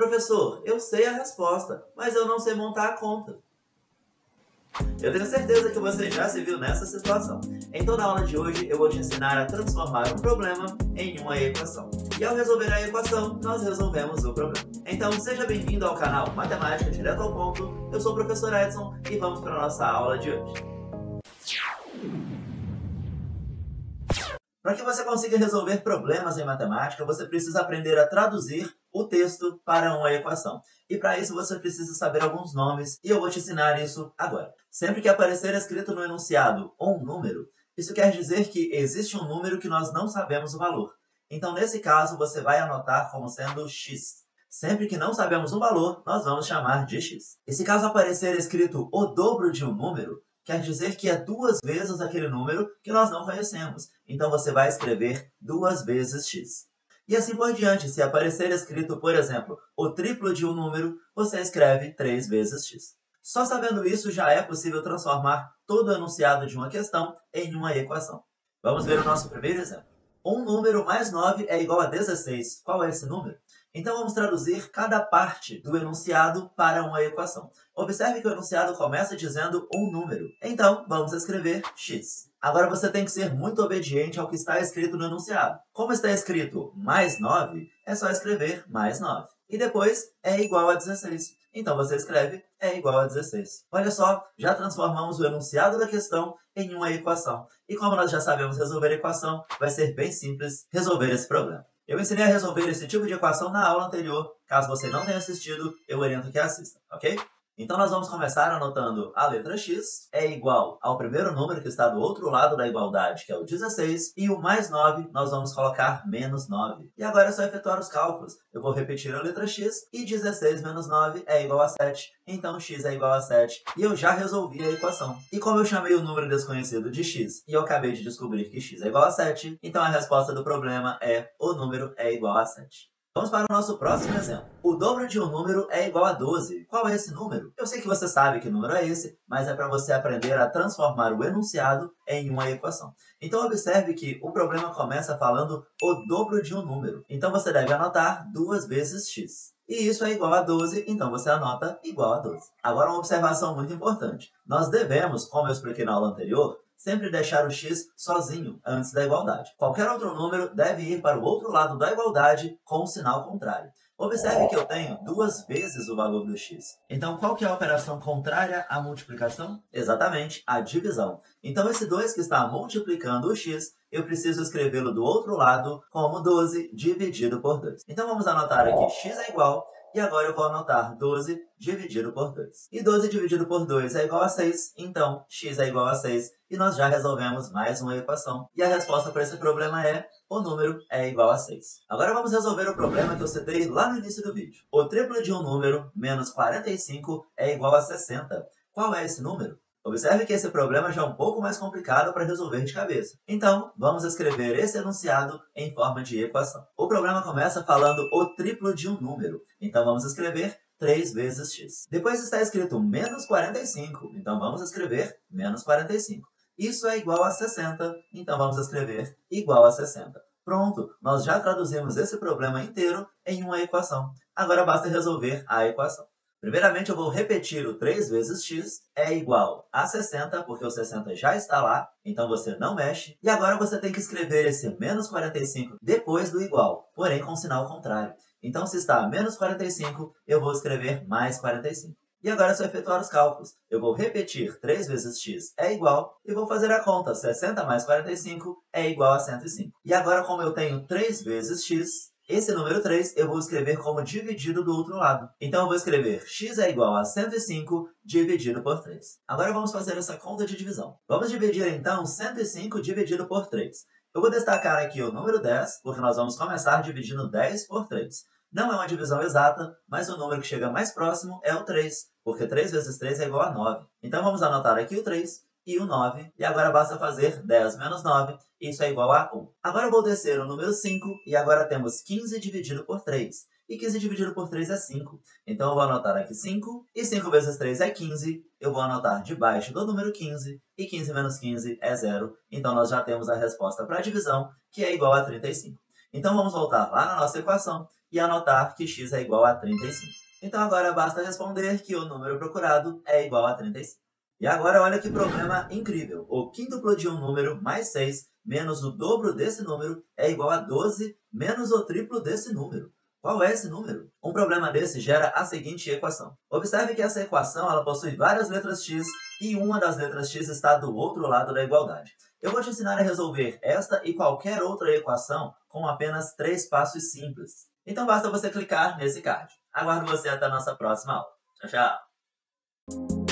Professor, eu sei a resposta, mas eu não sei montar a conta. Eu tenho certeza que você já se viu nessa situação. Então, na aula de hoje, eu vou te ensinar a transformar um problema em uma equação. E ao resolver a equação, nós resolvemos o problema. Então, seja bem-vindo ao canal Matemática Direto ao Ponto. Eu sou o professor Edson e vamos para a nossa aula de hoje. Para que você consiga resolver problemas em matemática, você precisa aprender a traduzir o texto para uma equação. E para isso você precisa saber alguns nomes, e eu vou te ensinar isso agora. Sempre que aparecer escrito no enunciado um número, isso quer dizer que existe um número que nós não sabemos o valor. Então, nesse caso, você vai anotar como sendo x. Sempre que não sabemos o valor, nós vamos chamar de x. E se caso aparecer escrito o dobro de um número, quer dizer que é duas vezes aquele número que nós não conhecemos. Então, você vai escrever 2 vezes x. E assim por diante, se aparecer escrito, por exemplo, o triplo de um número, você escreve 3 vezes x. Só sabendo isso, já é possível transformar todo o enunciado de uma questão em uma equação. Vamos ver o nosso primeiro exemplo. Um número mais 9 é igual a 16. Qual é esse número? Então, vamos traduzir cada parte do enunciado para uma equação. Observe que o enunciado começa dizendo um número. Então, vamos escrever x. Agora, você tem que ser muito obediente ao que está escrito no enunciado. Como está escrito mais 9, é só escrever mais 9. E depois é igual a 16. Então, você escreve é igual a 16. Olha só, já transformamos o enunciado da questão em uma equação. E como nós já sabemos resolver equação, vai ser bem simples resolver esse problema. Eu ensinei a resolver esse tipo de equação na aula anterior. Caso você não tenha assistido, eu oriento que assista, ok? Então, nós vamos começar anotando a letra x é igual ao primeiro número que está do outro lado da igualdade, que é o 16, e o mais 9 nós vamos colocar menos 9. E agora é só efetuar os cálculos. Eu vou repetir a letra x e 16 menos 9 é igual a 7. Então, x é igual a 7 e eu já resolvi a equação. E como eu chamei o número desconhecido de x e eu acabei de descobrir que x é igual a 7, então a resposta do problema é o número é igual a 7. Vamos para o nosso próximo exemplo. O dobro de um número é igual a 12. Qual é esse número? Eu sei que você sabe que número é esse, mas é para você aprender a transformar o enunciado em uma equação. Então, observe que o problema começa falando o dobro de um número. Então, você deve anotar 2 vezes x. E isso é igual a 12, então você anota igual a 12. Agora, uma observação muito importante. Nós devemos, como eu expliquei na aula anterior, sempre deixar o x sozinho antes da igualdade. Qualquer outro número deve ir para o outro lado da igualdade com o sinal contrário. Observe que eu tenho 2 vezes o valor do x. Então, qual que é a operação contrária à multiplicação? Exatamente, a divisão. Então, esse 2 que está multiplicando o x, eu preciso escrevê-lo do outro lado como 12 dividido por 2. Então, vamos anotar aqui x é igual. E agora eu vou anotar 12 dividido por 2. E 12 dividido por 2 é igual a 6, então x é igual a 6. E nós já resolvemos mais uma equação. E a resposta para esse problema é o número é igual a 6. Agora vamos resolver o problema que eu citei lá no início do vídeo. O triplo de um número menos 45 é igual a 60. Qual é esse número? Observe que esse problema já é um pouco mais complicado para resolver de cabeça. Então, vamos escrever esse enunciado em forma de equação. O problema começa falando o triplo de um número. Então, vamos escrever 3 vezes x. Depois está escrito menos 45. Então, vamos escrever menos 45. Isso é igual a 60. Então, vamos escrever igual a 60. Pronto, nós já traduzimos esse problema inteiro em uma equação. Agora basta resolver a equação. Primeiramente, eu vou repetir o 3 vezes x é igual a 60, porque o 60 já está lá, então você não mexe. E agora você tem que escrever esse menos 45 depois do igual, porém com sinal contrário. Então, se está menos 45, eu vou escrever mais 45. E agora é só efetuar os cálculos. Eu vou repetir 3 vezes x é igual e vou fazer a conta. 60 mais 45 é igual a 105. E agora, como eu tenho 3 vezes x, esse número 3 eu vou escrever como dividido do outro lado. Então, eu vou escrever x é igual a 105 dividido por 3. Agora, vamos fazer essa conta de divisão. Vamos dividir, então, 105 dividido por 3. Eu vou destacar aqui o número 10, porque nós vamos começar dividindo 10 por 3. Não é uma divisão exata, mas o número que chega mais próximo é o 3, porque 3 vezes 3 é igual a 9. Então, vamos anotar aqui o 3 e o 9, e agora basta fazer 10 menos 9, isso é igual a 1. Agora eu vou descer o número 5, e agora temos 15 dividido por 3. E 15 dividido por 3 é 5. Então, eu vou anotar aqui 5, e 5 vezes 3 é 15. Eu vou anotar debaixo do número 15, e 15 menos 15 é 0. Então, nós já temos a resposta para a divisão, que é igual a 35. Então vamos voltar lá na nossa equação e anotar que x é igual a 35. Então agora basta responder que o número procurado é igual a 35. E agora olha que problema incrível. O quíntuplo de um número mais 6 menos o dobro desse número é igual a 12 menos o triplo desse número. Qual é esse número? Um problema desse gera a seguinte equação. Observe que essa equação ela possui várias letras x e uma das letras x está do outro lado da igualdade. Eu vou te ensinar a resolver esta e qualquer outra equação com apenas 3 passos simples. Então basta você clicar nesse card. Aguardo você até a nossa próxima aula. Tchau, tchau!